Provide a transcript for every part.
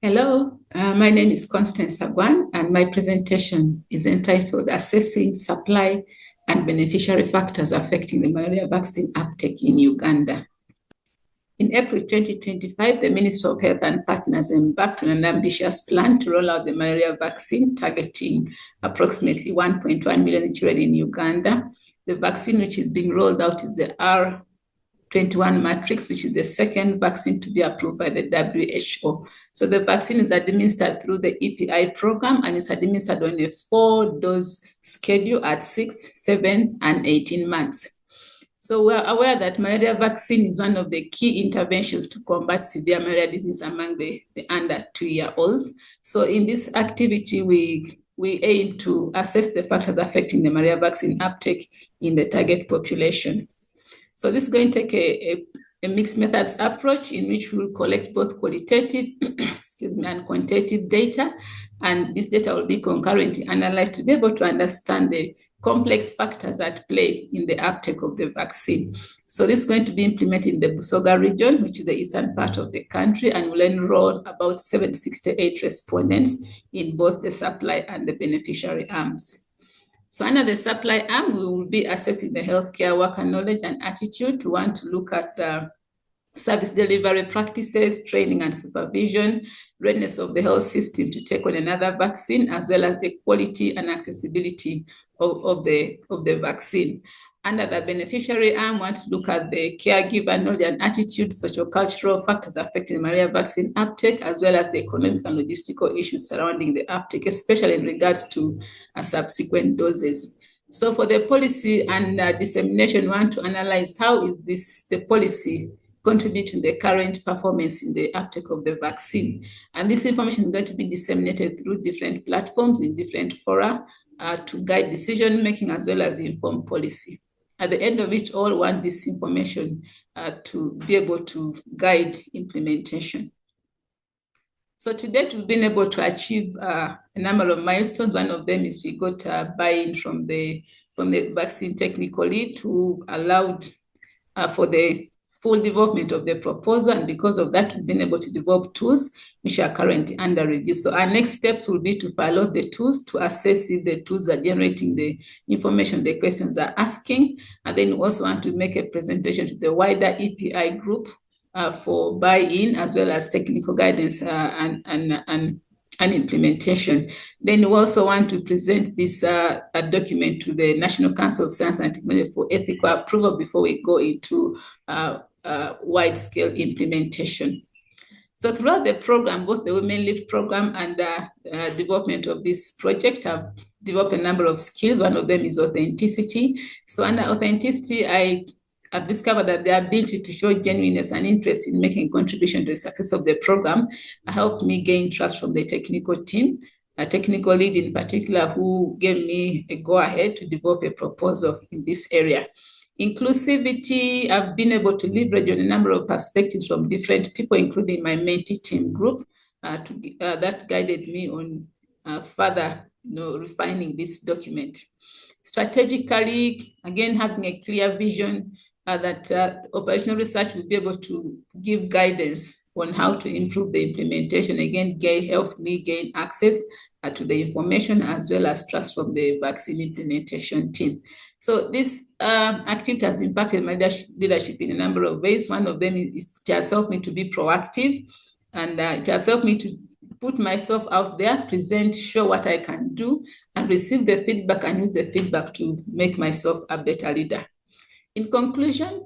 Hello, my name is Constance Agwang, and my presentation is entitled Assessing Supply and Beneficiary Factors Affecting the Malaria Vaccine Uptake in Uganda. In April 2025, the Ministry of Health and Partners embarked on an ambitious plan to roll out the malaria vaccine, targeting approximately 1.1 million children in Uganda. The vaccine which is being rolled out is the R21 matrix, which is the second vaccine to be approved by the WHO. So the vaccine is administered through the EPI program, and it's administered on a 4-dose schedule at 6, 7, and 18 months. So we're aware that malaria vaccine is one of the key interventions to combat severe malaria disease among the under 2-year-olds. So in this activity, we aim to assess the factors affecting the malaria vaccine uptake in the target population. So this is going to take a mixed methods approach in which we will collect both qualitative and quantitative data. And this data will be concurrently analyzed to be able to understand the complex factors at play in the uptake of the vaccine. So this is going to be implemented in the Busoga region, which is the eastern part of the country, and will enroll about 768 respondents in both the supply and the beneficiary arms. So under the supply arm, we will be assessing the healthcare worker knowledge and attitude. We want to look at the service delivery practices, training and supervision, readiness of the health system to take on another vaccine, as well as the quality and accessibility of the vaccine. Under the beneficiary arm, we want to look at the caregiver knowledge and attitude, socio-cultural factors affecting the malaria vaccine uptake, as well as the economic and logistical issues surrounding the uptake, especially in regards to subsequent doses. So for the policy and dissemination, we want to analyze how is the policy contribute to the current performance in the uptake of the vaccine. And this information is going to be disseminated through different platforms in different fora to guide decision-making as well as inform policy. At the end of it all, we want this information to be able to guide implementation. So to date, we've been able to achieve a number of milestones. One of them is we got buy-in from the vaccine technical lead, who allowed for the full development of the proposal, and because of that, we've been able to develop tools which are currently under review. So our next steps will be to pilot the tools to assess if the tools are generating the information the questions are asking, and then we also want to make a presentation to the wider EPI group for buy-in as well as technical guidance and implementation. Then we also want to present this document to the National Council of Science and Technology for ethical approval before we go into wide-scale implementation. So throughout the program, both the WomenLift program and the development of this project have developed a number of skills. One of them is authenticity. So under authenticity, I've discovered that the ability to show genuineness and interest in making a contribution to the success of the program helped me gain trust from the technical team, a technical lead in particular, who gave me a go-ahead to develop a proposal in this area. Inclusivity, I've been able to leverage on a number of perspectives from different people, including my mentee team group, that guided me on further refining this document. Strategically, again, having a clear vision that operational research will be able to give guidance on how to improve the implementation. Again, help me gain access to the information as well as trust from the vaccine implementation team. So this activity has impacted my leadership in a number of ways. One of them is it has helped me to be proactive, and it has helped me to put myself out there, present, show what I can do, and receive the feedback and use the feedback to make myself a better leader. In conclusion,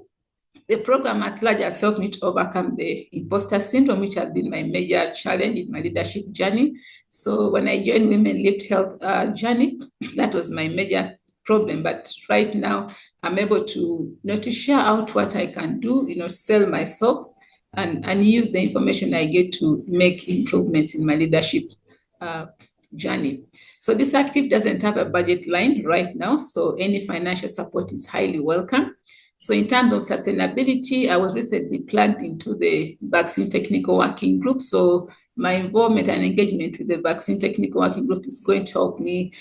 the program at large has helped me to overcome the imposter syndrome, which has been my major challenge in my leadership journey. So when I joined WomenLift Health journey, that was my major problem. But right now, I'm able to, to share out what I can do, sell myself, and use the information I get to make improvements in my leadership journey. So this active doesn't have a budget line right now, so any financial support is highly welcome. So in terms of sustainability, I was recently plugged into the vaccine technical working group. So my involvement and engagement with the vaccine technical working group is going to help me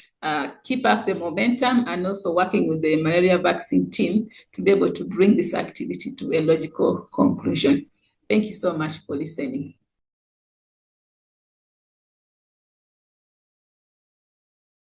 keep up the momentum, and also working with the malaria vaccine team to be able to bring this activity to a logical conclusion. Thank you so much for listening.